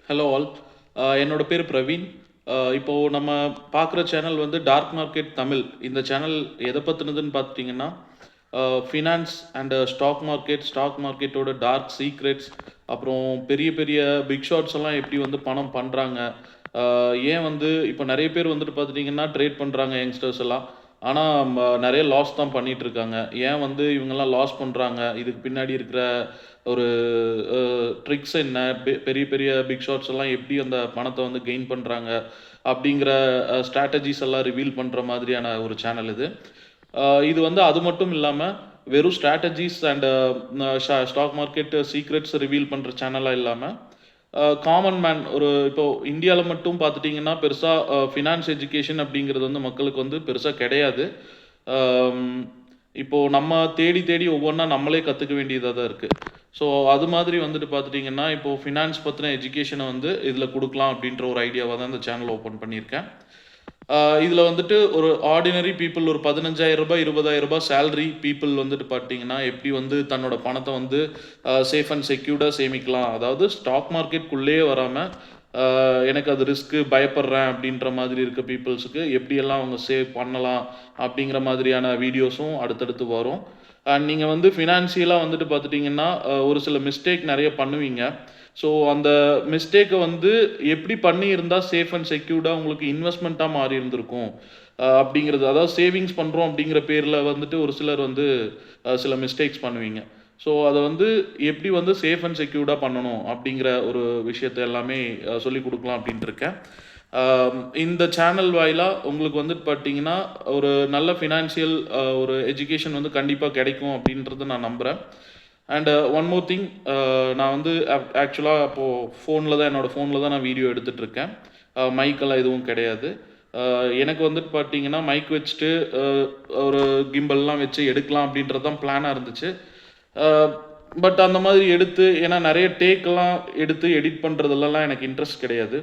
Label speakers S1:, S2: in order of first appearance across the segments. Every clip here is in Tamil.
S1: Hello all. என்னோட பேர் பிரவீன். இப்போது நம்ம பார்க்குற சேனல் வந்து டார்க் மார்க்கெட் தமிழ். இந்த சேனல் எதை பற்றினதுன்னு பார்த்துட்டிங்கன்னா, ஃபினான்ஸ் அண்டு ஸ்டாக் மார்க்கெட்டோட டார்க் சீக்ரெட்ஸ், அப்புறம் பெரிய பெரிய பிக் ஷாட்ஸ் எல்லாம் எப்படி வந்து பணம் பண்ணுறாங்க, ஏன் வந்து இப்போ நிறைய பேர் வந்துட்டு பார்த்துட்டிங்கன்னா ட்ரேட் பண்ணுறாங்க யங்ஸ்டர்ஸ் எல்லாம். ஆனால் நிறைய லாஸ் தான் பண்ணிகிட்ருக்காங்க. ஏன் வந்து இவங்கெல்லாம் லாஸ் பண்ணுறாங்க, இதுக்கு பின்னாடி இருக்கிற ஒரு ட்ரிக்ஸ் என்ன, பெரிய பெரிய பிக் ஷாட்ஸ் எல்லாம் எப்படி அந்த பணத்தை வந்து கெயின் பண்ணுறாங்க அப்படிங்கிற ஸ்ட்ராட்டஜிஸ் எல்லாம் ரிவீல் பண்ணுற மாதிரியான ஒரு சேனல் இது. இது வந்து அது மட்டும் இல்லாமல் வெறும் strategies and stock market secrets reveal பண்ணுற சேனலாக இல்லாமல் காமன் மேன் இப்போது இந்தியாவில் மட்டும் பார்த்துட்டிங்கன்னா பெருசாக ஃபினான்ஸ் எஜுகேஷன் அப்படிங்கிறது வந்து மக்களுக்கு வந்து பெருசாக கிடையாது. இப்போது நம்ம தேடி தேடி ஒவ்வொன்றா நம்மளே கற்றுக்க வேண்டியதாக தான் இருக்குது. ஸோ அது மாதிரி வந்துட்டு பார்த்துட்டிங்கன்னா இப்போது ஃபினான்ஸ் பற்றின எஜுகேஷனை வந்து இதில் கொடுக்கலாம் அப்படின்ற ஒரு ஐடியாவாக தான் இந்த சேனல் ஓப்பன் பண்ணியிருக்கேன். இதில் வந்துட்டு ஒரு ஆர்டினரி பீப்புள், ஒரு 15,000 ரூபாய் 20,000 ரூபாய் சேலரி பீப்புள் வந்துட்டு பார்த்தீங்கன்னா எப்படி வந்து தன்னோட பணத்தை வந்து சேஃப் அண்ட் செக்யூர்டாக சேமிக்கலாம், அதாவது ஸ்டாக் மார்க்கெட்டுக்குள்ளேயே வராமல் எனக்கு அது ரிஸ்க்கு, பயப்படுறேன் அப்படின்ற மாதிரி இருக்க பீப்புள்ஸுக்கு எப்படியெல்லாம் அவங்க சேவ் பண்ணலாம் அப்படிங்கிற மாதிரியான வீடியோஸும் அடுத்தடுத்து வரும். அண்ட் நீங்கள் வந்து ஃபினான்ஷியலாக வந்துட்டு பார்த்துட்டிங்கன்னா ஒரு சில மிஸ்டேக் நிறைய பண்ணுவீங்க. ஸோ அந்த மிஸ்டேக்கை வந்து எப்படி பண்ணியிருந்தால் சேஃப் அண்ட் செக்யூர்டாக உங்களுக்கு இன்வெஸ்ட்மெண்ட்டாக மாறி இருந்திருக்கும் அப்படிங்கிறது, அதாவது சேவிங்ஸ் பண்ணுறோம் அப்படிங்கிற பேரில் வந்துட்டு ஒரு சிலர் வந்து சில மிஸ்டேக்ஸ் பண்ணுவீங்க. ஸோ அதை வந்து எப்படி வந்து சேஃப் அண்ட் செக்யூர்டாக பண்ணணும் அப்படிங்கிற ஒரு விஷயத்தை எல்லாமே சொல்லிக் கொடுக்கலாம் அப்படின்ட்டு இருக்கேன். இந்த சேனல் வாயிலாக உங்களுக்கு வந்துட்டு பார்த்தீங்கன்னா ஒரு நல்ல ஃபினான்ஷியல் ஒரு எஜுகேஷன் வந்து கண்டிப்பாக கிடைக்கும் அப்படின்றத நான் நம்புகிறேன். அண்ட் ஒன் மோர் திங், நான் வந்து ஆக்சுவலாக அப்போது என்னோடய ஃபோனில் தான் நான் வீடியோ எடுத்துகிட்ருக்கேன். மைக்கெல்லாம் எதுவும் கிடையாது. எனக்கு வந்துட்டு பார்த்தீங்கன்னா மைக் வச்சுட்டு ஒரு கிம்பல்லாம் வச்சு எடுக்கலாம் அப்படின்றது தான் பிளானாக இருந்துச்சு. பட் அந்த மாதிரி எடுத்து, ஏன்னா நிறைய டேக்கெல்லாம் எடுத்து எடிட் பண்ணுறதுலலாம் எனக்கு இன்ட்ரெஸ்ட் கிடையாது.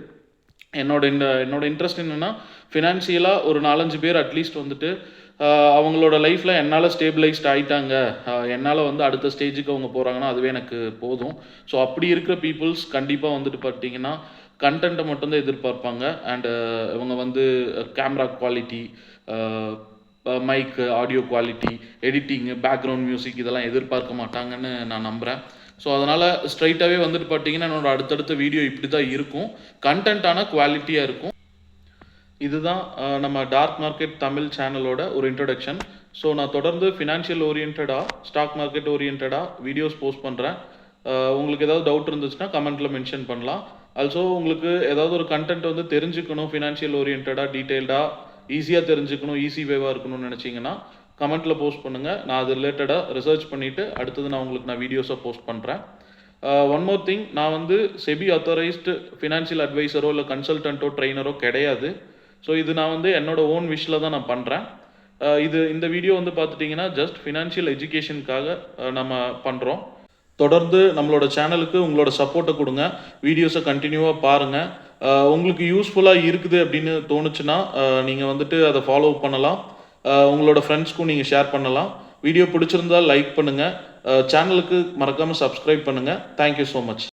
S1: என்னோட இன்ட்ரெஸ்ட் என்னென்னா, ஃபினான்ஷியலாக ஒரு 4-5 பேர் அட்லீஸ்ட் வந்துட்டு அவங்களோட லைஃப்பில் என்னால் ஸ்டேபிளைஸ்ட் ஆகிட்டாங்க, என்னால் வந்து அடுத்த ஸ்டேஜுக்கு அவங்க போகிறாங்கன்னா அதுவே எனக்கு போதும். ஸோ அப்படி இருக்கிற பீப்புள்ஸ் கண்டிப்பாக வந்துட்டு பார்த்தீங்கன்னா கண்டென்ட்டை மட்டும்தான் எதிர்பார்ப்பாங்க. அண்டு இவங்க வந்து camera quality, mic, audio quality, editing, background music இதெல்லாம் எதிர்பார்க்க மாட்டாங்கன்னு நான் நம்புகிறேன். ஸோ அதனால் ஸ்ட்ரைட்டாகவே வந்துட்டு பார்த்தீங்கன்னா என்னோடய அடுத்தடுத்த வீடியோ இப்படி தான் இருக்கும். கண்டென்ட்டான குவாலிட்டியாக இருக்கும். இதுதான் நம்ம டார்க் மார்க்கெட் தமிழ் சேனலோட ஒரு இன்ட்ரடக்ஷன். ஸோ நான் தொடர்ந்து ஃபினான்ஷியல் ஓரியன்டாக, ஸ்டாக் மார்க்கெட் ஓரியன்டாக வீடியோஸ் போஸ்ட் பண்ணுறேன். உங்களுக்கு ஏதாவது டவுட் இருந்துச்சுன்னா கமெண்ட்டில் மென்ஷன் பண்ணலாம். ஆல்சோ உங்களுக்கு ஏதாவது ஒரு கண்டென்ட் வந்து தெரிஞ்சுக்கணும், ஃபினான்ஷியல் ஓரியன்டாக, டீட்டெயில்டாக, ஈஸியாக தெரிஞ்சுக்கணும், ஈஸி வேவாக இருக்கணும்னு நினச்சிங்கன்னா கமெண்ட்டில் போஸ்ட் பண்ணுங்கள். நான் அது ரிலேட்டடாக ரிசர்ச் பண்ணிவிட்டு அடுத்தது நான் வீடியோஸை போஸ்ட் பண்ணுறேன். ஒன் மோர் திங், நான் வந்து செபி அத்தாரைஸ்டு ஃபினான்ஷியல் அட்வைசரோ இல்லை கன்சல்டண்ட்டோ ட்ரெயினரோ கிடையாது. ஸோ இது நான் வந்து என்னோடய ஓன் விஷில் தான் நான் பண்ணுறேன். இந்த வீடியோ வந்து பார்த்துட்டிங்கன்னா ஜஸ்ட் ஃபினான்ஷியல் எஜுகேஷனுக்காக நம்ம பண்ணுறோம். தொடர்ந்து நம்மளோட சேனலுக்கு உங்களோட சப்போர்ட்டை கொடுங்க, வீடியோஸை கண்டினியூவாக பாருங்கள். உங்களுக்கு யூஸ்ஃபுல்லாக இருக்குது அப்படின்னு தோணுச்சுன்னா நீங்கள் வந்துட்டு அதை ஃபாலோ பண்ணலாம். உங்களோட ஃப்ரெண்ட்ஸ்க்கும் நீங்கள் ஷேர் பண்ணலாம். வீடியோ பிடிச்சிருந்தால் லைக் பண்ணுங்கள். சேனலுக்கு மறக்காமல் சப்ஸ்கிரைப் பண்ணுங்கள். Thank you so much.